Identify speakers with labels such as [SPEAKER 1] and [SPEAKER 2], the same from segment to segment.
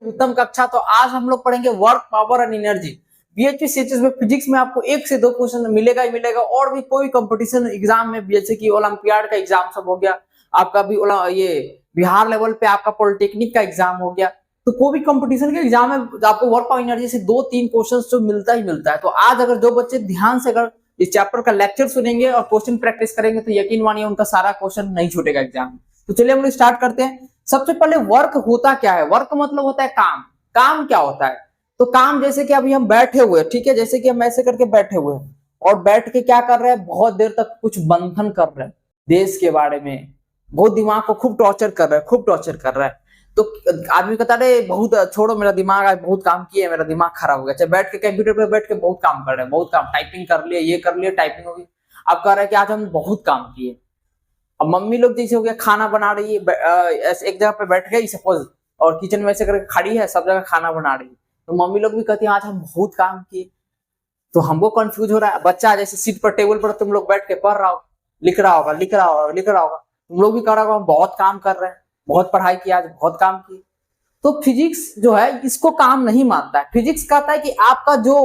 [SPEAKER 1] उत्तम कक्षा। तो आज हम लोग पढ़ेंगे work, power and energy. BHP CHS में फिजिक्स में आपको 1 से 2 क्वेश्चन मिलेगा ही मिलेगा, और भी कोई कंपटीशन एग्जाम में जैसे कि ओलंपियाड का एग्जाम सब हो गया आपका, भी ये बिहार लेवल पे आपका पॉलिटेक्निक का एग्जाम हो गया, तो कोई भी कंपटीशन के एग्जाम में आपको वर्क पावर एनर्जी से 2-3 क्वेश्चन तो मिलता ही मिलता है। तो आज अगर जो बच्चे ध्यान से अगर इस चैप्टर का लेक्चर सुनेंगे और क्वेश्चन प्रैक्टिस करेंगे तो यकीन मानिए उनका सारा क्वेश्चन नहीं छूटेगा एग्जाम में। तो चलिए हम लोग स्टार्ट करते हैं। सबसे पहले वर्क होता क्या है? वर्क मतलब होता है काम। काम क्या होता है? तो काम जैसे कि अभी हम बैठे हुए हैं, ठीक है, जैसे कि हम ऐसे करके बैठे हुए हैं और बैठ के क्या कर रहे हैं, बहुत देर तक कुछ मंथन कर रहे हैं देश के बारे में, बहुत दिमाग को खूब टॉर्चर कर रहा है, खूब टॉर्चर कर रहा है। तो आदमी कहता है बहुत छोड़ो, मेरा दिमाग आज बहुत काम किया, मेरा दिमाग खराब हो गया। चाहे बैठ के कंप्यूटर पे बैठ के बहुत काम कर रहे हैं, बहुत काम, टाइपिंग कर लिया, ये कर लिया, टाइपिंग होगी। अब कह रहे हैं कि आज हम बहुत काम किए। अब मम्मी लोग जैसे हो गया खाना बना रही है, एक जगह पे बैठ गई सपोज, और किचन में ऐसे करके खड़ी है, सब जगह खाना बना रही है, तो मम्मी लोग भी कहती है आज हम बहुत काम किए। तो हमको कंफ्यूज हो रहा है। बच्चा जैसे सीट पर टेबल पर तुम लोग बैठ के पढ़ रहा हो, लिख रहा होगा, लिख रहा होगा, लिख रहा होगा, तुम लोग भी कह रहा होगा हम बहुत काम कर रहे हैं, बहुत पढ़ाई किया, आज बहुत काम किए। तो फिजिक्स जो है इसको काम नहीं मानता है। फिजिक्स कहता है कि आपका जो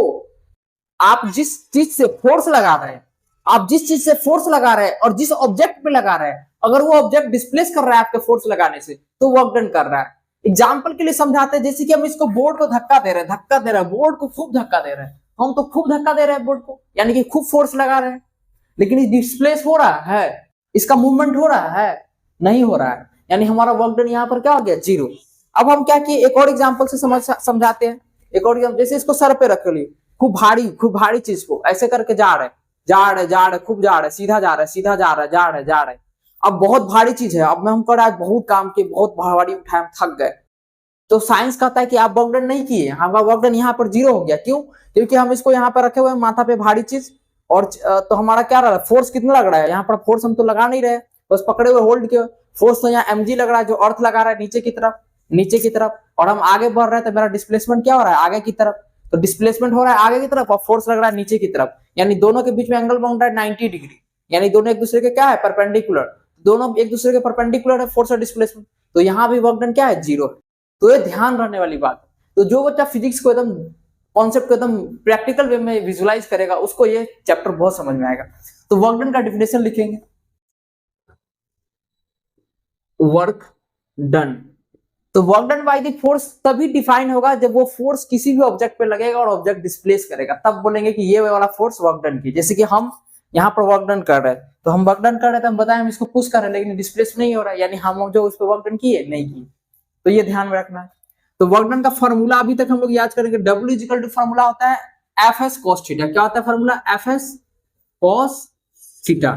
[SPEAKER 1] आप जिस चीज से फोर्स लगा रहे हैं, आप जिस चीज से फोर्स लगा रहे हैं और जिस ऑब्जेक्ट पे लगा रहे हैं, अगर वो ऑब्जेक्ट डिस्प्लेस कर रहा है आपके फोर्स लगाने से तो वर्क डन कर रहा है। एग्जाम्पल के लिए समझाते हैं, जैसे कि हम इसको बोर्ड को धक्का दे रहे हैं, धक्का दे रहे हैं, बोर्ड को खूब धक्का दे रहे हैं, हम तो खूब धक्का दे रहे हैं बोर्ड को, यानी कि खूब फोर्स लगा रहे हैं, लेकिन ये डिस्प्लेस हो रहा है, इसका मूवमेंट हो रहा है, नहीं हो रहा है, यानी हमारा वर्क डन यहाँ पर क्या हो गया, 0। अब हम क्या किए, एक और एग्जाम्पल से समझाते हैं। एक और जैसे इसको सर पे रख लिए, खूब भारी चीज को ऐसे करके जा रहे, खूब जा रहे, सीधा जा रहे, सीधा जा रहे, जा रहे। अब बहुत भारी चीज है, अब मैं हम कर आज बहुत काम किए, बहुत भारी उठाए, थक गए। तो साइंस कहता है कि आप वर्क डन नहीं किए, हमारा वर्क डन यहाँ पर 0 हो गया। क्यों? क्योंकि हम इसको यहाँ पर रखे हुए माथा पे भारी चीज, और तो हमारा क्या रहा है, फोर्स कितना लग रहा है यहाँ पर, फोर्स हम तो लगा नहीं रहे, बस पकड़े हुए होल्ड किए। फोर्स तो यहाँ mg लग रहा है, जो अर्थ लगा रहा है नीचे की तरफ, और हम आगे बढ़ रहे हैं तो मेरा डिस्प्लेसमेंट क्या हो रहा है, आगे की तरफ। तो डिस्प्लेसमेंट हो रहा है आगे की तरफ और फोर्स लग रहा है नीचे की तरफ, यानी दोनों के बीच में एंगल बन रहा है 90 डिग्री, यानी दोनों एक दूसरे के क्या है, परपेंडिकुलर, दोनों एक दूसरे के परपेंडिकुलर है फोर्स और डिस्प्लेसमेंट। तो यहाँ भी वर्क डन क्या है, 0 है। तो ये ध्यान रखने वाली बात है। तो जो बच्चा फिजिक्स को एकदम कॉन्सेप्ट को एकदम प्रैक्टिकल वे में विजुलाइज करेगा, उसको ये चैप्टर बहुत समझ में आएगा। तो वर्क डन का डेफिनेशन लिखेंगे, वर्क डन। तो work done by the force तभी डिफाइन होगा जब वो फोर्स किसी भी ऑब्जेक्ट पे लगेगा और ऑब्जेक्ट डिस्प्लेस करेगा, तब बोलेंगे कि ये वाला फोर्स वर्क डन की। जैसे कि हम यहाँ पर वर्क डन कर रहे हैं, तो हम वर्क डन कर रहे थे, हम बताएं हम इसको पुश कर रहे हैं, लेकिन डिस्प्लेस नहीं हो रहा है, यानी हम जो उस पर वर्क डन किए नहीं किए। तो ये ध्यान में रखना है। तो वर्क डन का फॉर्मूला अभी तक हम लोग याद करेंगे, W इक्वल टू फॉर्मूला होता है Fs cos थीटा। क्या होता है formula? Fs cos theta.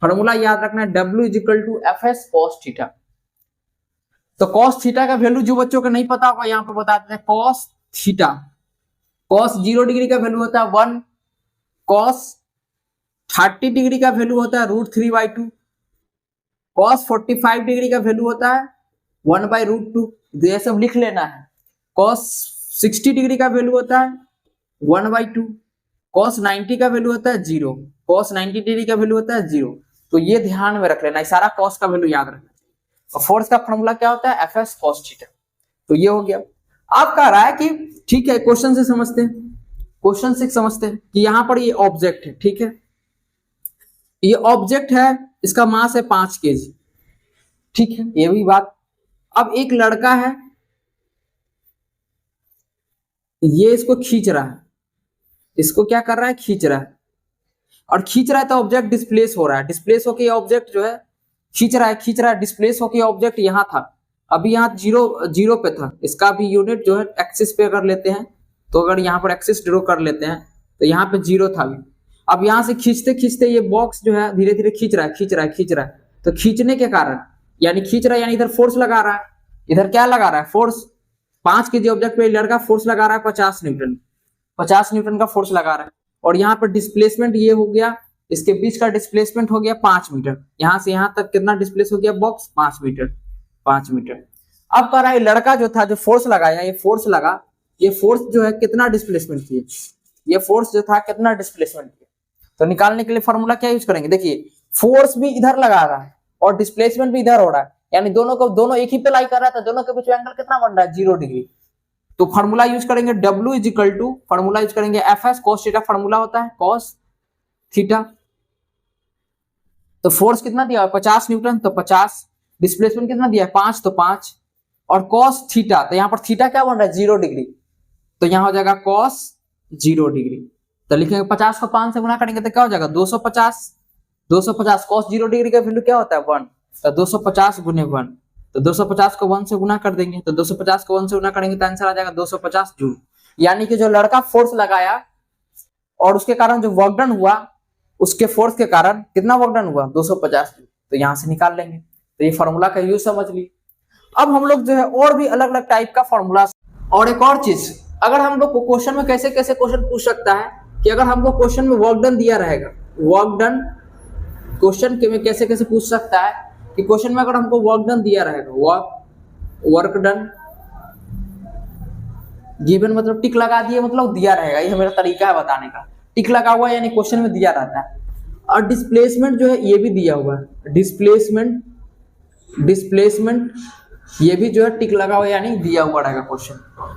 [SPEAKER 1] Formula याद रखना है, W equal to Fs cos theta. तो cos थीटा का वैल्यू जो बच्चों को नहीं पता होगा यहाँ पर बता देते हैं, cos थीटा, cos 0 डिग्री का वैल्यू होता है 1, cos 30 डिग्री का वैल्यू होता है √3/2, cos 45 डिग्री का वैल्यू होता है 1/√2। ये सब लिख लेना है। cos 60 डिग्री का वैल्यू होता है 1/2, cos 90 का वैल्यू होता है 0, cos 90 डिग्री का वैल्यू होता है 0। तो ये ध्यान में रख लेना, सारा cos का वैल्यू याद रखना। और फोर्स का फॉर्मूला क्या होता है, Fs cos थीटा। तो ये हो गया। अब कह रहा है कि ठीक है, क्वेश्चन से समझते हैं, क्वेश्चन से समझते हैं कि यहाँ पर ये ऑब्जेक्ट है, ठीक है, ये ऑब्जेक्ट है, इसका मास है 5 kg, ठीक है, ये भी बात। अब एक लड़का है, ये इसको खींच रहा है, इसको क्या कर रहा है, खींच रहा है, और खींच रहा है तो ऑब्जेक्ट डिस्प्लेस हो रहा है, डिस्प्लेस होकर ये ऑब्जेक्ट जो है खींच रहा है, डिस्प्लेस होकर ऑब्जेक्ट यहाँ था, अभी यहाँ 0 पे था, इसका भी यूनिट जो है एक्सिस पे अगर लेते हैं, तो अगर यहाँ पर एक्सिस ड्रॉ कर लेते हैं तो यहाँ पे 0 था अभी। अब यहाँ से खींचते खींचते ये बॉक्स जो है धीरे धीरे खींच रहा है। तो खींचने के कारण, यानी खींच रहा है यानी इधर फोर्स लगा रहा है, इधर क्या लगा रहा है, फोर्स। 5 kg ऑब्जेक्ट पे लड़का फोर्स लगा रहा है 50 न्यूटन का फोर्स लगा रहा है, और यहाँ पर डिस्प्लेसमेंट ये हो गया, इसके बीच का डिस्प्लेसमेंट हो गया 5 मीटर, यहां से यहां तक कितना डिस्प्लेस हो गया बॉक्स, 5 मीटर। अब कह रहा है लड़का जो था, जो फोर्स लगाया, ये फोर्स जो है कितना डिस्प्लेसमेंट किया, ये फोर्स जो था कितना डिस्प्लेसमेंट किया। तो निकालने के लिए फॉर्मूला क्या यूज करेंगे, देखिए फोर्स भी इधर लगा रहा है और डिस्प्लेसमेंट भी इधर हो रहा है, यानी दोनों एक ही पे लाई कर रहा था, दोनों के बीच में एंगल कितना बन रहा है, 0 डिग्री। तो फॉर्मूला यूज करेंगे W is equal to, formula use करेंगे FS cos थीटा, फॉर्मूला होता है cos थीटा। तो फोर्स कितना दिया है 50 न्यूटन, तो 50, डिस्प्लेसमेंट कितना दिया है 5, तो 5, और cos थीटा, तो यहाँ पर थीटा क्या बन रहा है 0 डिग्री, तो यहाँ हो जाएगा cos 0 डिग्री। तो लिखेंगे 50 को 5 से गुना करेंगे तो क्या हो जाएगा 250, 250 cos 0 डिग्री का वैल्यू क्या होता है 1, तो 250 गुने 1, तो 250 को 1 से गुना कर देंगे, तो 250 को 1 से गुना करेंगे तो आंसर आ जाएगा 250 जूल। यानी कि जो लड़का फोर्स लगाया और उसके कारण जो वर्क डन हुआ, उसके फोर्स के कारण कितना वर्क डन हुआ 250 जूल, तो यहां से निकाल लेंगे। तो ये फॉर्मूला का यूज समझ ली। अब हम लोग जो है और भी अलग अलग टाइप का फॉर्मूला, और एक और चीज, अगर हम लोग को क्वेश्चन में कैसे कैसे क्वेश्चन पूछ सकता है कि अगर हमको क्वेश्चन में वर्क डन दिया रहेगा, वर्क डन क्वेश्चन के में कैसे कैसे पूछ सकता है कि क्वेश्चन में अगर हमको वर्क डन दिया रहेगा, वर्क डन गिवन मतलब टिक लगा दिए मतलब दिया रहेगा, ये मेरा तरीका है बताने का, टिक लगा हुआ यानी क्वेश्चन में दिया रहता है। और डिस्प्लेसमेंट जो है ये भी दिया हुआ है, डिस्प्लेसमेंट ये भी जो है टिक लगा हुआ यानी दिया हुआ रहेगा क्वेश्चन।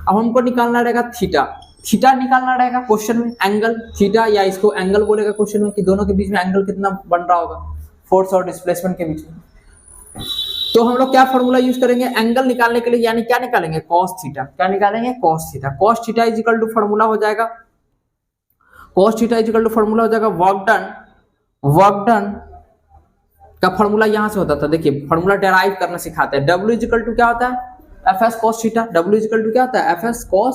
[SPEAKER 1] अब हमको निकालना रहेगा थीटा, थीटा निकालना रहेगा क्वेश्चन में, एंगल थीटा, या इसको एंगल बोलेगा क्वेश्चन में कि दोनों के बीच में एंगल कितना बन रहा होगा फोर्स और डिस्प्लेसमेंट के बीच में। तो हम लोग क्या फॉर्मूला यूज करेंगे एंगल निकालने के लिए, यानी क्या निकालेंगे cos थीटा, क्या निकालेंगे cos theta. cos theta is equal to formula हो जाएगा, cos theta is equal to formula हो जाएगा वर्क डन का फॉर्मूला यहां से होता था, देखिए फॉर्मूला डेराइव करना सिखाते हैं। W इज इक्वल टू क्या होता है FS cos theta, W is equal to क्या होता है FS cos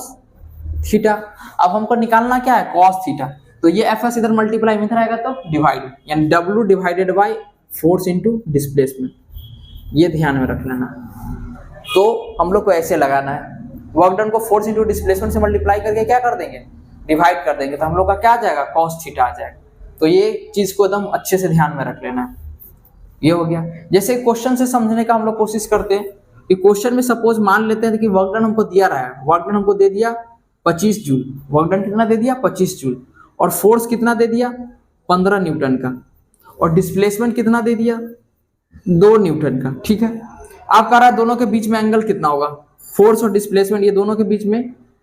[SPEAKER 1] थीटा। अब हमको निकालना क्या है cos थीटा, तो ये FS इधर मल्टीप्लाई में रहेगा तो डिवाइड, यानी W divided by force into displacement, ये ध्यान में रख लेना। तो हम लोग को ऐसे लगाना है, वर्क डन को फोर्स इनटू डिस्प्लेसमेंट से मल्टीप्लाई करके क्या कर देंगे डिवाइड कर देंगे, तो हम लोग का क्या आ जाएगा cos थीटा आ जाएगा। तो ये चीज को एकदम अच्छे से ध्यान में रख लेना है। ये हो गया। जैसे क्वेश्चन से समझने का हम लोग कोशिश करते हैं कि क्वेश्चन में सपोज मान लेते हैं कि वर्क डन हमको दिया रहा है, वर्क डन हमको दे दिया 25 जूल, वर्क डन कितना दे दिया 25 जूल, और फोर्स कितना दे दिया 15 न्यूटन का, और डिस्प्लेसमेंट कितना दे दिया 2 न्यूटन का। ठीक है, आप कह रहा है दोनों के बीच में एंगल कितना होगा, फोर्स और डिस्प्लेसमेंट ये दोनों के बीच में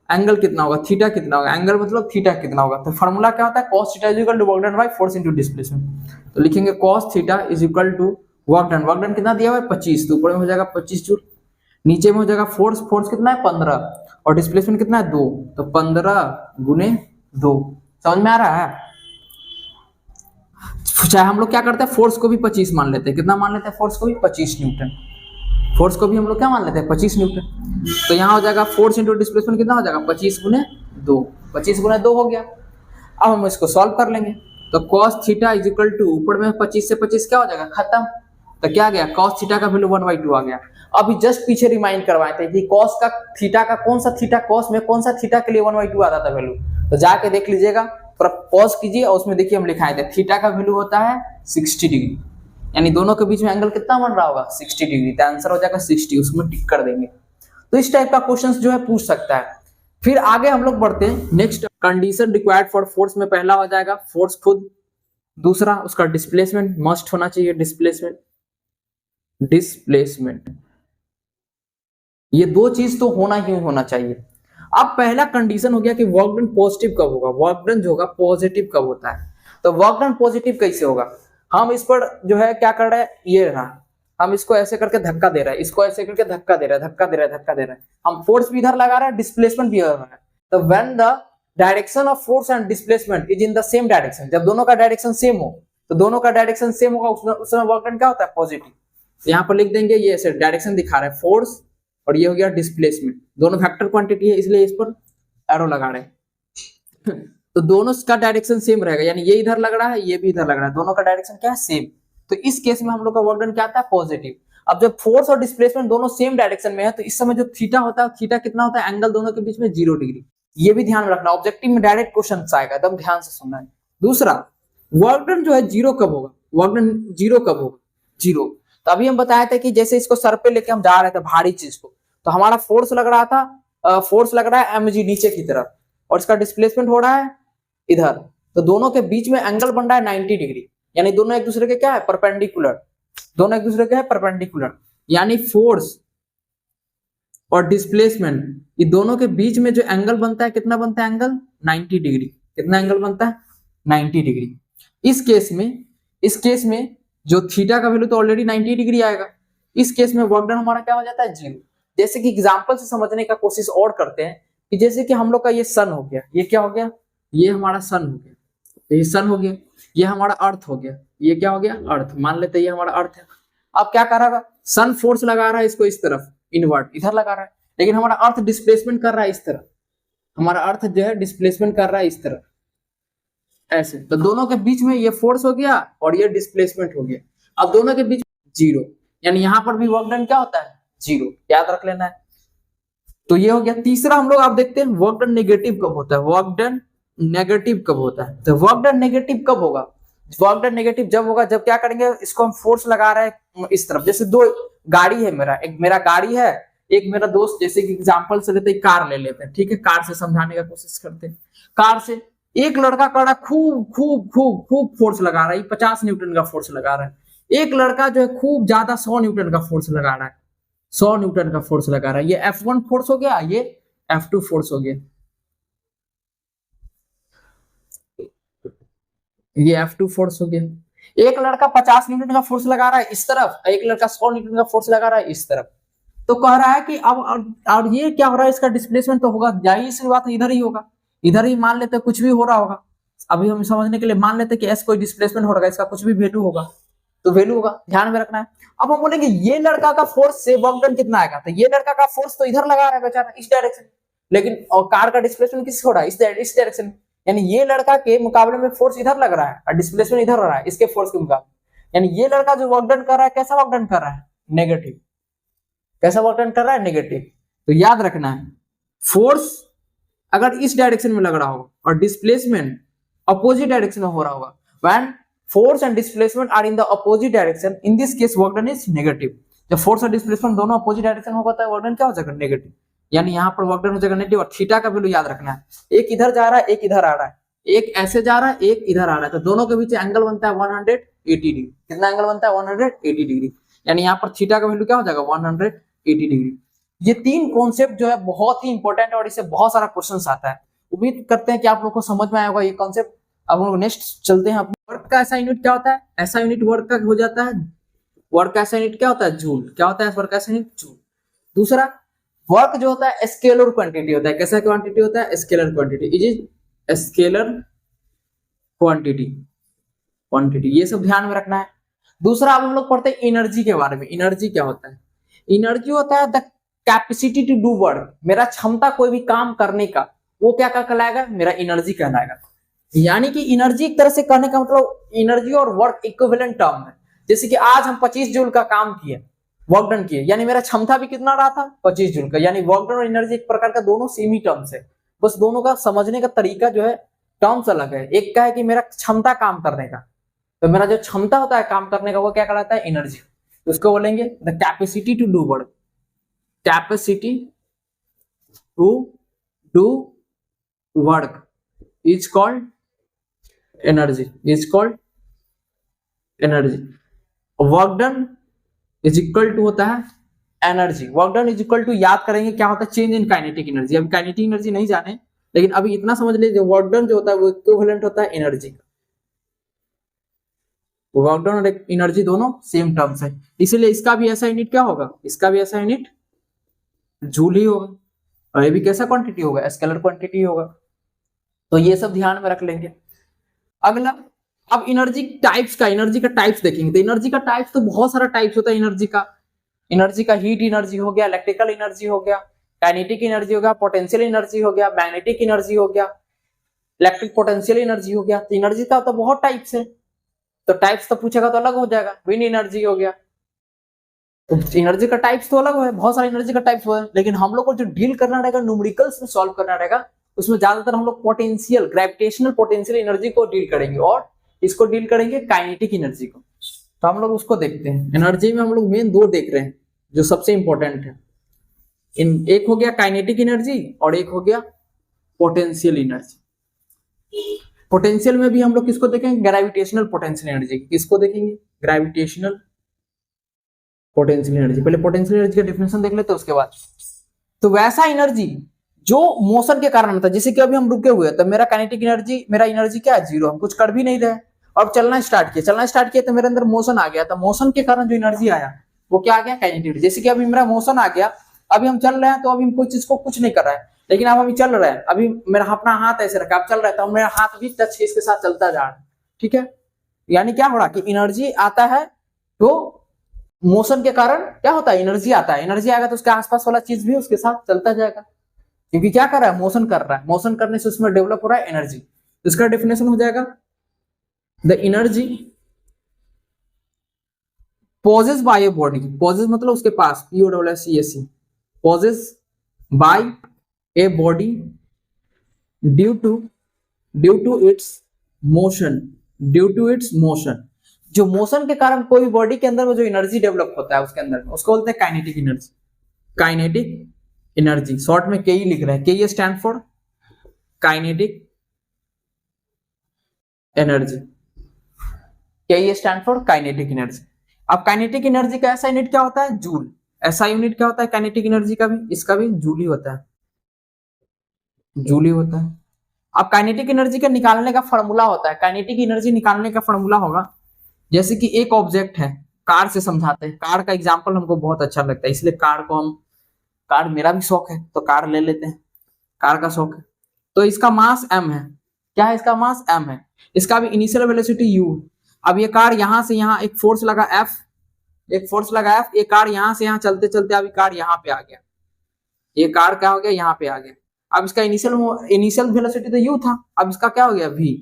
[SPEAKER 1] एंगल कितना होगा, थीटा कितना होगा, एंगल मतलब थीटा कितना होगा। तो फॉर्मूला क्या होता है cos theta is equal to work done by force into displacement. तो लिखेंगे cos theta is equal to work done कितना दिया हुआ है 25, तो ऊपर में हो जाएगा 25 जूल, नीचे में हो जाएगा फोर्स कितना है 15, और डिस्प्लेसमेंट कितना है 2, तो 15 गुने 2। समझ में आ रहा है। चाहे हम लोग क्या करते हैं फोर्स को भी 25 मान लेते हैं, कितना मान लेते हैं फोर्स को भी 25 न्यूटन, फोर्स को भी हम लोग क्या मान लेते हैं 25 न्यूटन। तो यहाँ हो जाएगा फोर्स इंटू डिस्प्लेसमेंट कितना हो जाएगा 25 गुने 2, 25 गुने 2 हो गया। अब हम इसको सॉल्व कर लेंगे, तो cos theta is equal to ऊपर में 25 से 25 क्या हो जाएगा खत्म, तो क्या आ गया cos थीटा का वैल्यू 1/2 आ गया। अभी जस्ट पीछे रिमाइंड करवाए थे कि cos का थीटा का कौन सा थीटा, cos में कौन सा थीटा के लिए 1/2 आता था वैल्यू, तो जाके देख लीजिएगा, थोड़ा पॉज कीजिए और उसमें देखिए हम लिखाए थे थीटा का वैल्यू होता है 60 डिग्री, यानी दोनों के बीच में एंगल कितना बन रहा होगा 60 डिग्री, तो आंसर हो जाएगा 60, उसमें टिक कर देंगे। तो इस टाइप का क्वेश्चंस जो है पूछ सकता है। फिर आगे हम लोग बढ़ते हैं, next condition required for force में पहला हो जाएगा फोर्स खुद, दूसरा उसका डिस्प्लेसमेंट मस्ट होना चाहिए, डिस्प्लेसमेंट ये दो चीज तो होना ही होना चाहिए। अब पहला कंडीशन हो गया कि वर्क डन पॉजिटिव कब होगा, वर्क डन जो होगा पॉजिटिव कब होता है। तो वर्क डन पॉजिटिव कैसे होगा, हम इस पर जो है क्या कर रहे हैं, ये रहा, हम इसको ऐसे करके धक्का दे रहे हैं, इसको ऐसे करके धक्का दे रहे हैं, धक्का दे रहे हैं, धक्का दे रहे हैं, हम फोर्स भी इधर लगा रहे हैं, डिस्प्लेसमेंट भी इधर लगा रहे हैं। तो when the direction of force and displacement is in the same direction, जब दोनों का डायरेक्शन सेम हो, तो दोनों का डायरेक्शन सेम होगा, उस समय वर्क डन क्या होता है पॉजिटिव। तो यहाँ पर लिख देंगे, ये ऐसे डायरेक्शन दिखा रहा है फोर्स, और ये हो गया डिस्प्लेसमेंट, दोनों वेक्टर क्वांटिटी है इसलिए इस पर एरो लगा रहे हैं। तो दोनों का डायरेक्शन सेम रहेगा, यानी ये इधर लग रहा है, ये भी इधर लग रहा है, दोनों का डायरेक्शन क्या है सेम। तो इस केस में हम लोग का वर्क डन क्या आता है पॉजिटिव। अब जब फोर्स और डिस्प्लेसमेंट दोनों सेम डायरेक्शन में है, तो इस समय जो थीटा होता है, थीटा कितना होता है, एंगल दोनों के बीच में 0 डिग्री। ये भी ध्यान में रखना, ऑब्जेक्टिव में डायरेक्ट क्वेश्चन आएगा, एकदम ध्यान से सुनना है। दूसरा, वर्क डन जो है 0 कब होगा, वर्क डन 0 कब होगा, 0। तो अभी हम बताए थे कि जैसे इसको सर पे लेके हम जा रहे थे भारी चीज को, तो हमारा फोर्स लग रहा था, फोर्स लग रहा है mg नीचे की तरफ, और इसका डिस्प्लेसमेंट हो रहा है इधर, तो दोनों के बीच में एंगल बन रहा है 90 डिग्री, यानी दोनों एक दूसरे के क्या है परपेंडिकुलर, दोनों एक दूसरे के है परपेंडिकुलर, यानी फोर्स और डिस्प्लेसमेंट, ये दोनों के बीच में जो एंगल बनता है कितना बनता है एंगल 90 डिग्री। कितना एंगल बनता है 90 डिग्री। इस केस में जो थीटा का वैल्यू तो ऑलरेडी 90 डिग्री आएगा, इस केस में वर्क डन हमारा क्या हो जाता है 0। जैसे कि एग्जांपल से समझने का कोशिश और करते हैं कि जैसे कि हम लोग का ये सन हो गया, ये क्या हो गया, ये हमारा सन हो गया, ये सन हो गया, ये हमारा अर्थ हो गया, ये क्या हो गया अर्थ, मान लेते हैं ये हमारा अर्थ है। अब क्या कर रहा है, सन फोर्स लगा रहा है इसको इस तरफ, इनवर्ट इधर लगा रहा है, लेकिन हमारा अर्थ डिस्प्लेसमेंट कर रहा है इस तरफ, हमारा अर्थ जो है डिस्प्लेसमेंट कर रहा है इस तरफ ऐसे, तो दोनों के बीच में ये फोर्स हो गया और ये डिस्प्लेसमेंट हो गया। अब दोनों के बीच 0, यानी यहां पर भी वर्क डन क्या होता है 0, याद रख लेना है। तो ये हो गया। तीसरा हम लोग आप देखते हैं वर्क डन नेगेटिव कब होता है, वर्क डन नेगेटिव कब होता है। तो वर्क डन नेगेटिव कब होगा, वर्क डन नेगेटिव जब होगा जब क्या करेंगे, इसको हम फोर्स लगा रहे हैं इस तरफ, जैसे दो गाड़ी है मेरा, एक मेरा गाड़ी है, एक मेरा दोस्त, जैसे कि एग्जांपल से लेते हैं कार ले लेते हैं, ठीक है, कार से समझाने का कोशिश करते हैं। कार से एक लड़का कर रहा है खूब खूब खूब खूब फोर्स लगा रहा है, 50 न्यूटन का फोर्स लगा रहा है। एक लड़का जो है खूब ज्यादा 100 न्यूटन का फोर्स लगा रहा है, 100 न्यूटन का फोर्स लगा रहा है। ये F1 फोर्स हो गया, ये F2 फोर्स हो गया, ये F2 फोर्स हो गया। एक लड़का 50 न्यूटन का फोर्स लगा रहा है इस तरफ, एक लड़का 100 न्यूटन का फोर्स लगा रहा है इस तरफ। तो कह रहा है कि अब और ये क्या हो रहा है, इसका डिस्प्लेसमेंट तो होगा, जाहिर सी बात है इधर ही होगा, इधर ही मान लेते कुछ भी हो रहा होगा। अभी हम समझने के लिए मान लेते कि एस कोई डिस्प्लेसमेंट हो रहा है, इसका कुछ भी वैल्यू होगा तो वैल्यू होगा, ध्यान में रखना है। अब हम बोलेंगे ये लड़का का फोर्स से वर्क डन कितना आएगा, तो ये लड़का का फोर्स तो इधर लगा रहा है बेचारा इस डायरेक्शन, लेकिन और कार का डिस्प्लेसमेंट किस हो रहा है इस डायरेक्शन, यानी ये लड़का के मुकाबले में फोर्स इधर लग रहा है और डिस्प्लेसमेंट इधर हो रहा है इसके फोर्स के मुकाबले, यानी ये लड़का जो वर्क डन कर रहा है कैसा वर्क डन कर रहा है नेगेटिव, कैसा वर्क डन कर रहा है नेगेटिव। तो याद रखना है फोर्स अगर इस डायरेक्शन में लग रहा होगा और डिस्प्लेसमेंट अपोजिट डायरेक्शन में हो रहा होगा, when force and displacement are in the opposite direction, in this case work done is negative. जब फोर्स और डिस्प्लेसमेंट दोनों अपोजिट डायरेक्शन होगा तो वर्क डन क्या हो जाएगा नेगेटिव, यानी यहाँ पर वर्क डन हो जाएगा नेगेटिव। और थीटा का वैल्यू याद रखना है, एक इधर जा रहा है एक इधर आ रहा है, एक ऐसे जा रहा है एक इधर आ रहा है, तो दोनों के बीच एंगल बनता है 180 डिग्री। कितना एंगल बनता है 180 डिग्री, यानी यहाँ पर थीटा का वैल्यू क्या हो जाएगा 180 डिग्री। ये तीन कॉन्सेप्ट जो है बहुत ही इंपॉर्टेंट है और इससे बहुत सारा क्वेश्चन आता है। उम्मीद करते हैं कि आप लोग को समझ में आया होगा ये कॉन्सेप्ट। अब हम लोग नेक्स्ट चलते हैं। वर्क का ऐसा यूनिट क्या होता है, ऐसा यूनिट वर्क का हो जाता है, वर्क का ऐसा यूनिट क्या होता है जूल, क्या होता है वर्क का ऐसा यूनिट जूल। दूसरा वर्क जो होता है स्केलर क्वांटिटी होता है, कैसा क्वांटिटी होता है scalar quantity, is is scalar quantity, quantity, ये सब ध्यान में रखना है। दूसरा अब हम लोग पढ़ते हैं एनर्जी के बारे में। एनर्जी क्या होता है, एनर्जी होता है the capacity to do work, मेरा क्षमता कोई भी काम करने का, वो क्या कहलाएगा मेरा एनर्जी कहलाएगा। यानी कि एनर्जी एक तरह से कहने का मतलब एनर्जी और वर्क इक्विवेलेंट टर्म है। जैसे कि आज हम 25 जूल का काम किए, वर्क डन किए, यानी मेरा क्षमता भी कितना रहा था 25 जूल का, यानी वर्क डन और एनर्जी एक प्रकार का दोनों सेम ही टर्म्स है, बस दोनों का समझने का तरीका जो है टर्म्स अलग है। एक का है कि मेरा क्षमता काम करने का, तो मेरा जो क्षमता होता है काम करने का वो क्या कहलाता है एनर्जी, उसको बोलेंगे the capacity to do work, capacity to do work is called energy, is called energy. Work done is equal to होता है energy, work done is equal to याद करेंगे क्या होता है चेंज इन काइनेटिक एनर्जी। अभी काइनेटिक एनर्जी नहीं जाने, लेकिन अभी इतना समझ लीजिए वर्क डन जो होता है वो इक्विवेलेंट होता है एनर्जी का। वर्क डन और एनर्जी दोनों सेम टर्म्स है, इसीलिए इसका भी ऐसा यूनिट क्या होगा, इसका भी ऐसा यूनिट जूल ही होगा, और ये भी कैसा क्वांटिटी होगा स्केलर क्वांटिटी होगा। तो ये सब ध्यान में रख लेंगे। अगला अब एनर्जी टाइप्स का, एनर्जी का टाइप्स देखेंगे। तो एनर्जी का टाइप्स तो बहुत सारा टाइप्स होता है एनर्जी का। एनर्जी का हीट एनर्जी हो गया, इलेक्ट्रिकल एनर्जी हो गया, काइनेटिक एनर्जी हो गया, पोटेंशियल एनर्जी हो गया, मैग्नेटिक एनर्जी हो गया, इलेक्ट्रिक पोटेंशियल एनर्जी हो गया। तो एनर्जी का तो बहुत टाइप्स है, तो टाइप्स तो पूछेगा तो अलग हो जाएगा। विंड एनर्जी हो गया, तो एनर्जी का टाइप्स तो अलग है, बहुत सारे एनर्जी का टाइप्स है, लेकिन हम लोग को जो डील करना रहेगा न्यूमेरिकल्स में सॉल्व करना रहेगा, उसमें ज्यादातर हम लोग पोटेंशियल, ग्रेविटेशनल पोटेंशियल एनर्जी को डील करेंगे और इसको डील करेंगे काइनेटिक एनर्जी को। तो हम लोग उसको देखते हैं। एनर्जी में हम लोग मेन दो देख रहे हैं जो सबसे इंपॉर्टेंट है, एक हो गया काइनेटिक एनर्जी और एक हो गया पोटेंशियल एनर्जी। पोटेंशियल में भी हम लोग किसको देखेंगे ग्रेविटेशनल पोटेंशियल एनर्जी, किसको देखेंगे ग्रेविटेशनल पोटेंशियल एनर्जी। पहले पोटेंशियल एनर्जी का डेफिनेशन देख लेते हैं उसके बाद तो वैसा एनर्जी जो मोशन के कारण होता है, जैसे कि अभी हम रुके हुए हैं तो मेरा काइनेटिक एनर्जी, मेरा एनर्जी क्या है, जीरो, हम कुछ कर भी नहीं रहे। अब चलना स्टार्ट किया तो मेरे अंदर मोशन आ गया, तो मोशन के कारण जो एनर्जी आया वो क्या आ गया, काइनेटिक। जैसे कि अभी मेरा मोशन आ गया, अभी हम चल रहे हैं तो अभी हम कोई चीज को कुछ नहीं कर रहा है, लेकिन अब अभी चल रहा है, अभी मेरा अपना हाथ ऐसे रखा, अब चल रहा है तो मेरा हाथ भी टच इसके साथ चलता जा रहा है, ठीक है। यानी क्या हो रहा है कि एनर्जी आता है तो मोशन के कारण क्या होता है, एनर्जी आता है, एनर्जी आएगा तो उसके आसपास वाला चीज भी उसके साथ चलता जाएगा, क्योंकि क्या कर रहा है, मोशन कर रहा है, मोशन करने से उसमें डेवलप हो रहा है एनर्जी। इसका डेफिनेशन हो जाएगा the energy possess by a body, possess मतलब उसके पास, POSSES, possess by a body due to its motion, due to its motion. जो मोशन के कारण कोई बॉडी के अंदर में जो एनर्जी डेवलप होता है उसके अंदर में, उसको बोलते हैं kinetic energy. Kinetic energy short में KE लिख रहे हैं, KE stand for kinetic energy, KE stand for kinetic energy. अब काइनेटिक एनर्जी का ऐसा यूनिट क्या होता है, जूल। ऐसा यूनिट क्या होता है काइनेटिक एनर्जी का भी, इसका भी जूल ही होता है, जूल ही होता है। अब काइनेटिक एनर्जी का निकालने का फॉर्मूला होता है, काइनेटिक एनर्जी निकालने का फॉर्मूला होगा, जैसे कि एक ऑब्जेक्ट है, कार से समझाते हैं, कार का एग्जांपल हमको बहुत अच्छा लगता है, इसलिए कार को हम, कार मेरा भी शौक है तो कार ले लेते हैं, कार का शौक है। तो इसका मास m है, क्या है, इसका मास m है, इसका भी इनिशियल वेलोसिटी u। अब ये कार यहां से यहां एक फोर्स लगा F, एक फोर्स लगा F, ये कार यहां से यहां चलते चलते अभी कार यहां पे आ गया, ये कार क्या हो गया, यहाँ पे आ गया। अब इसका इनिशियल वेलोसिटी तो u था, अब इसका क्या हो गया, v।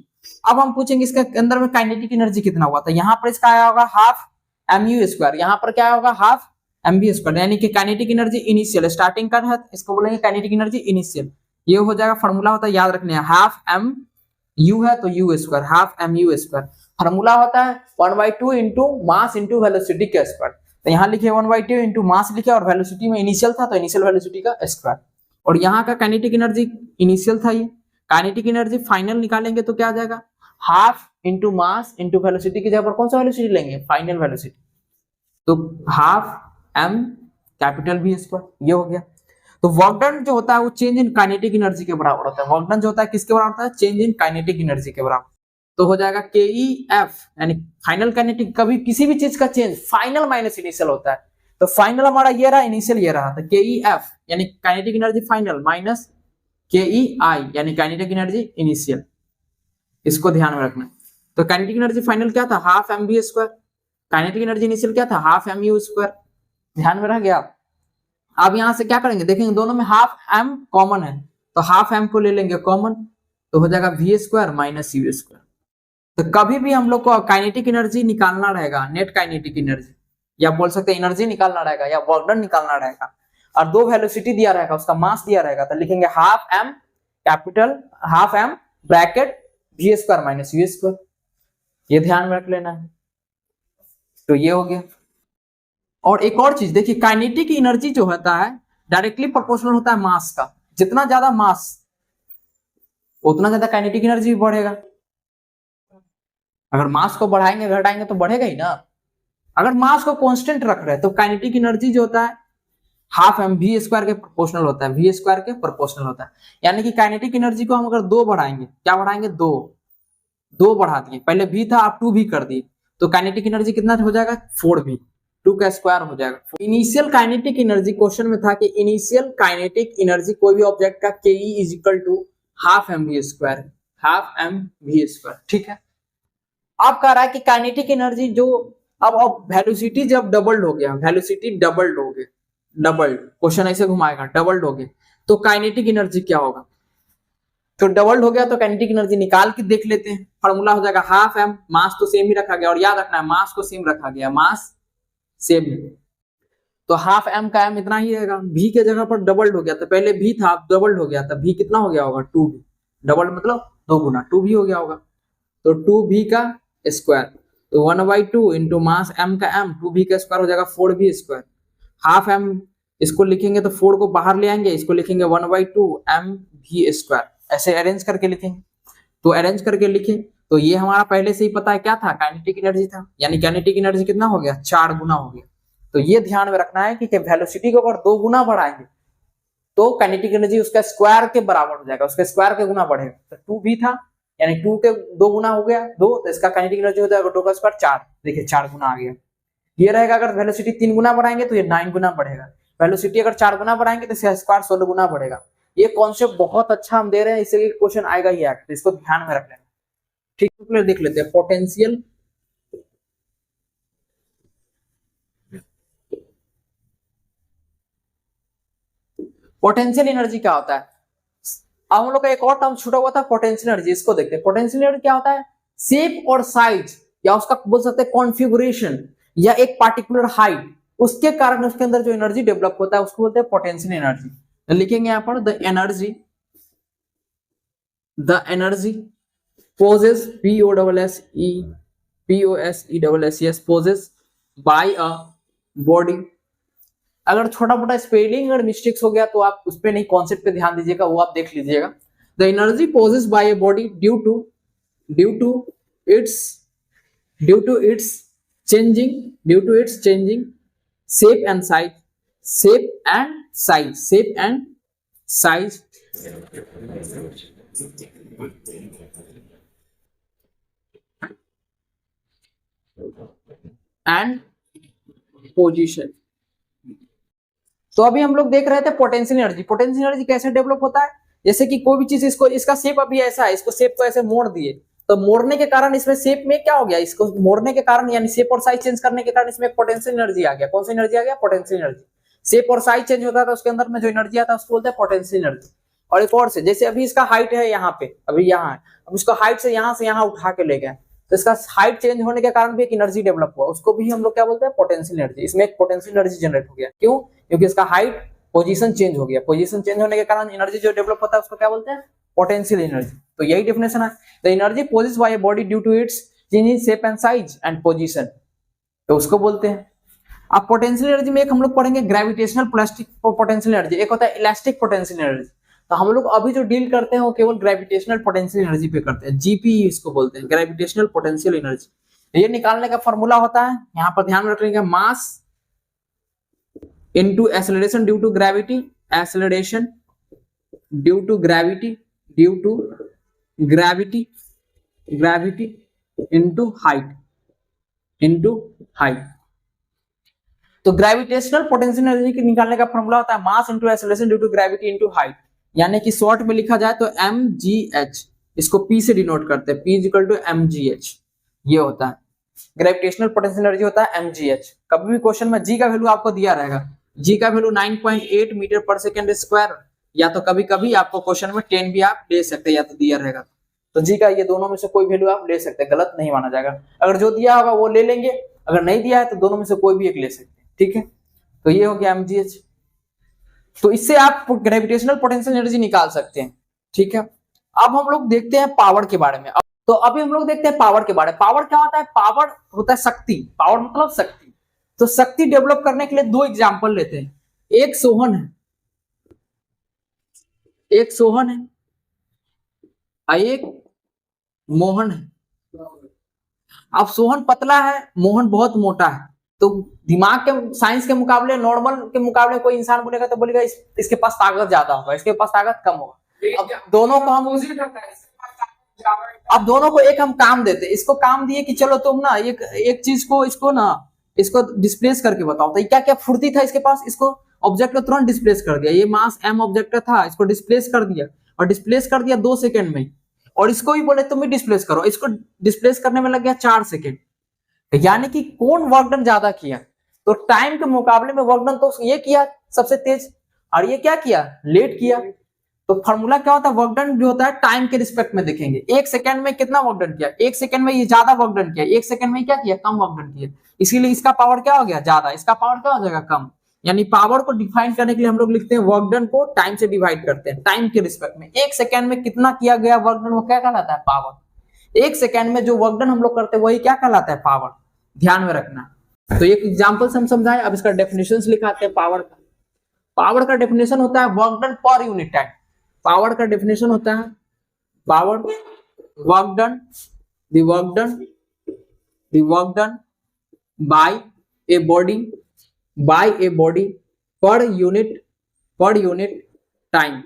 [SPEAKER 1] अब हम पूछेंगे इसके अंदर में काइनेटिक एनर्जी कितना हुआ था, यहाँ पर इसका आया होगा हाफ mu², यहाँ पर क्या होगा, हाफ mv², यानी कि काइनेटिक एनर्जी इनिशियल स्टार्टिंग का है, इसको बोलेंगे काइनेटिक एनर्जी इनिशियल। ये हो जाएगा, फॉर्मूला होता है, याद रखने हैं, हाफ mu है तो u², हाफ mu²। फॉर्मूला होता है 1/2 इंटू मास इंटू वेलोसिटी का स्क्वायर। तो यहाँ लिखे 1/2 इंटू मास लिखे, और वेलोसिटी में इनिशियल था तो इनिशियल वेलोसिटी का स्क्वायर, और यहाँ का काइनेटिक एनर्जी इनिशियल था ये। काइनेटिक एनर्जी फाइनल निकालेंगे तो क्या आ जाएगा, half into mass into velocity की जगह पर कौन सा वेलोसिटी लेंगे, फाइनल वेलोसिटी, तो हाफ M∩V², ये हो गया। तो वर्क डन जो होता है वो चेंज इन काइनेटिक एनर्जी के बराबर होता है। वर्क डन जो होता है किसके बराबर होता है, चेंज इन काइनेटिक एनर्जी के बराबर। तो हो जाएगा KEF, यानी फाइनल काइनेटिक, कभी किसी भी चीज का चेंज फाइनल माइनस इनिशियल होता है, तो फाइनल हमारा ये रहा, इनिशियल ये रहा, तो KEF यानी kinetic energy final minus KEI यानी काइनेटिक एनर्जी इनिशियल, इसको ध्यान में रखना। तो काइनेटिक एनर्जी फाइनल क्या था, half mv², kinetic energy initial क्या था, हाफ mu², ध्यान में रह गया। अब यहां से क्या करेंगे, देखेंगे दोनों में हाफ m कॉमन है, तो हाफ m को ले लेंगे कॉमन, तो हो जाएगा v² माइनस u²। तो कभी भी हम लोग को काइनेटिक एनर्जी निकालना रहेगा, नेट काइनेटिक एनर्जी, या बोल सकते हैं एनर्जी निकालना रहेगा, या वर्क डन निकालना रहेगा, और दो वेलोसिटी दिया रहेगा, उसका मास दिया रहेगा, तो लिखेंगे half m capital, half m bracket v² minus u², ये ध्यान में रख लेना है। तो ये हो गया। और एक और चीज देखिए, काइनेटिक एनर्जी जो होता है डायरेक्टली प्रोपोर्शनल होता है मास का, जितना ज्यादा मास उतना ज्यादा काइनेटिक एनर्जी भी बढ़ेगा। अगर मास को बढ़ाएंगे घटाएंगे तो बढ़ेगा ही ना। अगर मास को कांस्टेंट रख रहे हैं तो काइनेटिक एनर्जी जो होता है हाफ mv² के प्रोपोर्शनल होता है, v² के प्रोपोर्शनल होता है। यानी कि काइनेटिक एनर्जी को हम अगर 2 बढ़ाएंगे, क्या बढ़ाएंगे, 2 बढ़ा दिए, पहले v था आप 2 भी कर दिए, तो काइनेटिक एनर्जी कितना हो जाएगा, 4v, 2 का स्क्वायर हो जाएगा। इनिशियल काइनेटिक एनर्जी, क्वेश्चन में था कि इनिशियल काइनेटिक एनर्जी कोई भी ऑब्जेक्ट का KE = half mv², half mv², ठीक है। अब कह रहा है कि काइनेटिक एनर्जी जो अब वेलोसिटी जब डबल्ड हो गया, वेलोसिटी डबल्ड हो गया, डबल्ड, क्वेश्चन ऐसे घुमाएगा, डबल्ड हो गया तो काइनेटिक एनर्जी क्या होगा। तो डबल्ड हो गया तो काइनेटिक एनर्जी निकाल के देख लेते हैं। फॉर्मूला हो जाएगा हाफ m, मास तो सेम ही रखा गया, और याद रखना है मास को सेम रखा गया, मास सेम, तो हाफ m का m इतना ही रहेगा। v के जगह पर डबल्ड हो गया, तो पहले v था अब डबल्ड हो गया, तो v कितना हो गया होगा, 2v, डबल्ड मतलब 2 गुना, 2v हो गया होगा, तो 2v का स्क्वायर, तो 1/2 इंटू मास m का m, 2v का स्क्वायर हो जाएगा 4v²। हाफ m इसको लिखेंगे तो 4 को बाहर ले आएंगे, इसको लिखेंगे 1/2 mv², ऐसे अरेंज करके लिखेंगे। तो अरेंज करके लिखे तो ये हमारा पहले से ही पता है क्या था, काइनेटिक एनर्जी था, यानी काइनेटिक एनर्जी कितना हो गया, 4 गुना हो गया। तो ये ध्यान में रखना है कि वेलोसिटी को अगर 2 गुना बढ़ाएंगे तो काइनेटिक एनर्जी उसका स्क्वायर के बराबर हो जाएगा, उसके स्क्वायर के गुना बढ़ेगा। तो 2 भी था यानी 2 के 2 गुना हो गया 2, तो इसका काइनेटिक एनर्जी हो जाएगा 2 का स्क्वायर 4, देखिए 4 गुना आ गया। ये रहेगा अगर वेलोसिटी 3 गुना बढ़ाएंगे तो ये 9 गुना बढ़ेगा, वेलोसिटी अगर 4 गुना बढ़ाएंगे तो इसका स्क्वायर 16 गुना बढ़ेगा। ये कॉन्सेप्ट बहुत अच्छा हम दे रहे हैं, इससे क्वेश्चन आएगा ही आएगा, तो इसको ध्यान में रख लेना। ठीक है, देख लेते हैं पोटेंशियल पोटेंशियल एनर्जी क्या होता है। अब हम लोग का एक और टर्म छूटा हुआ था पोटेंशियल एनर्जी, इसको देखते हैं। पोटेंशियल एनर्जी क्या होता है, शेप और साइज या उसका बोल सकते हैं कॉन्फ़िगरेशन या एक पार्टिकुलर हाइट, उसके कारण उसके अंदर जो एनर्जी डेवलप होता है उसको बोलते हैं पोटेंशियल एनर्जी। तो लिखेंगे यहां पर the energy possess POSES possess by a body. अगर छोटा मोटा स्पेलिंग और मिस्टेक्स हो गया तो आप उस पे नहीं, कॉन्सेप्ट पे ध्यान दीजिएगा, वो आप देख लीजिएगा। The energy possess by a body due to its changing shape and size and position। तो अभी हम लोग देख रहे थे पोटेंशियल एनर्जी। पोटेंशियल एनर्जी कैसे डेवलप होता है, जैसे कि कोई भी चीज इसको, इसका शेप अभी ऐसा है, इसको शेप को ऐसे मोड़ दिए, तो मोड़ने के कारण इसमें शेप में क्या हो गया, इसको मोड़ने के कारण यानी शेप और साइज चेंज करने के कारण इसमें पोटेंशियल एनर्जी आ गया। कौन सी एनर्जी आ गया, पोटेंशियल एनर्जी। शेप और साइज चेंज होता था उसके अंदर में जो एनर्जी आता है उसको बोलते हैं पोटेंशियल एनर्जी। और एक और से, जैसे अभी इसका हाइट है यहाँ पे, अभी यहाँ है, अब इसको हाइट से यहाँ उठा के ले गए, तो इसका हाइट चेंज होने के कारण भी एक एनर्जी डेवलप हुआ, उसको भी हम लोग क्या बोलते हैं, पोटेंशियल एनर्जी। इसमें एक पोटेंशियल एनर्जी जनरेट हो गया, क्यों, क्योंकि इसका हाइट पोजीशन चेंज हो गया, पोजीशन चेंज होने के कारण एनर्जी जो डेवलप होता है उसको क्या बोलते हैं, पोटेंशियल एनर्जी। तो यही डेफिनेशन है, the energy possessed by a body due to its change in shape and size and position, तो उसको बोलते हैं। अब पोटेंशियल एनर्जी में एक हम लोग पढ़ेंगे ग्रेविटेशनल प्लास्टिक पोटेंशियल एनर्जी, एक होता है इलास्टिक पोटेंशियल एनर्जी। तो हम लोग अभी जो डील करते हैं वो केवल ग्रेविटेशनल पोटेंशियल एनर्जी पे करते हैं, जीपी इसको बोलते हैं, ग्रेविटेशनल पोटेंशियल एनर्जी। ये निकालने का फॉर्मूला होता है, यहाँ पर ध्यान रखिएगा, mass into acceleration due to gravity, acceleration due to gravity into height. तो ग्रेविटेशनल पोटेंशियल एनर्जी के निकालने का फॉर्मूला होता है mass into acceleration due to gravity into height, यानी कि शॉर्ट में लिखा जाए तो mgh, इसको p से डिनोट करते हैं, p इक्वल टू mgh, ये होता है ग्रेविटेशनल पोटेंशियल एनर्जी होता है mgh। कभी भी क्वेश्चन में g का वैल्यू आपको दिया रहेगा, g का वैल्यू 9.8 मीटर पर सेकेंड स्क्वायर, या तो कभी कभी आपको क्वेश्चन में 10 भी आप ले सकते हैं, या तो दिया रहेगा तो जी का ये दोनों में से कोई वैल्यू आप ले सकते हैं, गलत नहीं माना जाएगा। अगर जो दिया होगा वो ले लेंगे, अगर नहीं दिया है तो दोनों में से कोई भी एक ले सकते हैं, ठीक है। तो ये हो गया mgh, तो इससे आप ग्रेविटेशनल पोटेंशियल एनर्जी निकाल सकते हैं, ठीक है। अब हम लोग देखते हैं पावर के बारे में। तो अभी हम लोग देखते हैं पावर के बारे में। पावर क्या होता है, पावर होता है शक्ति, पावर मतलब शक्ति। तो शक्ति डेवलप करने के लिए दो एग्जांपल लेते हैं, एक सोहन है और एक मोहन है। अब सोहन पतला है, मोहन बहुत मोटा है, तो दिमाग के साइंस के मुकाबले, नॉर्मल के मुकाबले कोई इंसान बोलेगा तो बोलेगा इसके पास ताकत ज्यादा होगा, इसके पास ताकत कम होगा। अब दोनों को एक हम काम देते, इसको काम दिए कि चलो तुम ना एक चीज को इसको डिस्प्लेस करके बताओ, तो क्या क्या फुर्ती था इसके पास, इसको ऑब्जेक्ट को तुरंत डिस्प्लेस कर दिया। ये मास m ऑब्जेक्ट था, इसको डिस्प्लेस कर दिया, और डिस्प्लेस कर दिया 2 सेकंड में। और इसको भी बोले तुम भी डिस्प्लेस करो, इसको डिस्प्लेस करने में लग गया 4 सेकंड। यानी कि कौन वर्क डन ज्यादा किया, तो टाइम के मुकाबले में वर्क डन तो ये किया सबसे तेज, और ये क्या किया, लेट किया। तो फॉर्मूला क्या होता है, वर्क डन जो होता है टाइम के रिस्पेक्ट में देखेंगे, 1 सेकंड में कितना वर्क डन किया, 1 सेकंड में ये ज्यादा वर्क डन किया, 1 सेकंड में क्या किया, कम वर्क डन किया, इसीलिए इसका पावर क्या हो गया, ज्यादा, इसका पावर क्या हो जाएगा, कम। यानी पावर को डिफाइन करने के लिए हम लोग लिखते हैं वर्क डन को टाइम से डिवाइड करते हैं, टाइम के रिस्पेक्ट में। 1 सेकंड में कितना किया गया वर्क डन, वो क्या कहलाता है, पावर। 1 सेकंड में जो वर्क डन हम लोग करते हैं वही क्या कहलाता है, पावर, ध्यान में रखना। तो एक एग्जांपल से हम समझाएं, अब इसका डेफिनेशंस लिखाते हैं पावर का। पावर का डेफिनेशन होता है work done per unit time. Power का डेफिनेशन होता है power work done bye a body per unit time.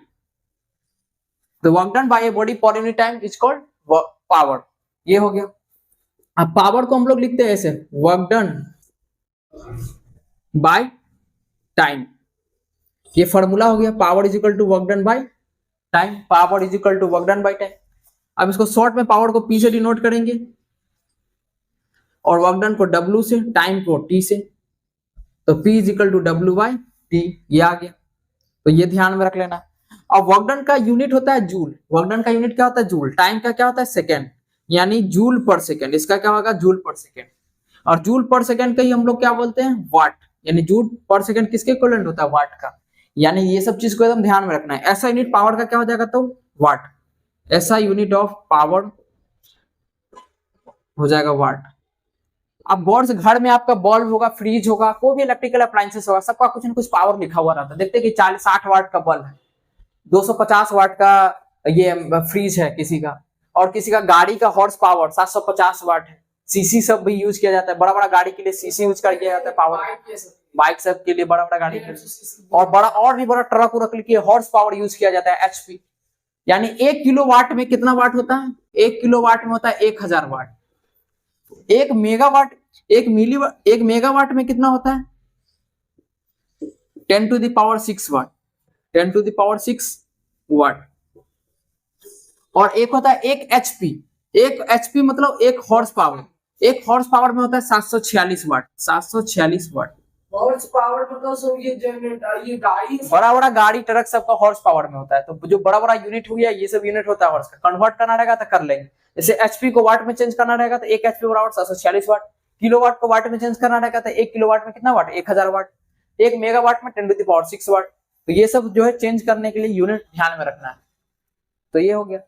[SPEAKER 1] The work done bye a body per unit time is called power. ये हो गया। अब पावर को हम लोग लिखते हैं ऐसे, वर्क डन बाय टाइम। ये फॉर्मूला हो गया, power is equal to work done by time, power is equal to work done by time. अब इसको शॉर्ट में पावर को P से डिनोट करेंगे और वर्क डन को W से, टाइम को T से, तो P is equal to W by T, ये आ गया। तो ये ध्यान में रख लेना। अब वर्क डन का यूनिट होता है जूल, वर्क डन का यूनिट क्या होता है जूल, टाइम का क्या होता है सेकेंड, यानी जूल पर सेकेंड, इसका क्या होगा जूल पर सेकेंड। और जूल पर सेकेंड का ही हम लोग क्या बोलते हैं वाट, यानी जूल पर सेकेंड किसके इक्विवेलेंट होता है वाट का। यानी ये सब चीज को एकदम ध्यान में रखना है। ऐसा यूनिट पावर का क्या हो जाएगा तो वाट, ऐसा यूनिट ऑफ पावर हो जाएगा वाट। अब गौर से घर में आपका बल्ब होगा, फ्रिज होगा, कोई भी इलेक्ट्रिकल अप्लायंसेस होगा, सबका कुछ ना कुछ पावर लिखा हुआ रहता है। देखते हैं कि 60 वाट का बल्ब है, 250 वाट का ये फ्रिज है किसी का, और किसी का गाड़ी का हॉर्स पावर 750 वाट है। सीसी सब भी यूज किया जाता है, बड़ा बड़ा गाड़ी के लिए सीसी यूज किया जाता है पावर, बाइक सब के लिए, बड़ा बड़ा गाड़ी के लिए, और बड़ा और भी बड़ा ट्रक उरक के लिए हॉर्स पावर यूज किया जाता है एचपी। यानी 1 किलोवाट में कितना वाट होता है, 1 किलोवाट में होता है 1000 वाट। 1 मेगावाट, 1 मेगावाट में कितना होता है 10 to the power 6 watt, 10 to the power 6 watt. और एक होता है 1 एचपी, 1 एचपी मतलब 1 हॉर्स पावर, 1 हॉर्स पावर में होता है 746 वाट, 746 वाट।
[SPEAKER 2] हॉर्स पावर मतलब सब ये जनरेटर, ये गाड़ी,
[SPEAKER 1] बड़ा बड़ा गाड़ी ट्रक सबका हॉर्स पावर में होता है। तो जो बड़ा बड़ा यूनिट हो गया ये सब यूनिट होता है हॉर्स का। कन्वर्ट करना रहेगा तो कर लेंगे, जैसे एचपी को वाट में चेंज करना रहेगा तो 1 एचपी बराबर 746 वाट, किलोवाट को वाट में चेंज करना रहेगा तो 1 किलोवाट में कितना वाट 1000 वाट, 1 मेगावाट में 10 टू द पावर 6 वाट। तो ये सब जो है चेंज करने के लिए यूनिट ध्यान में रखना है। तो ये हो गया।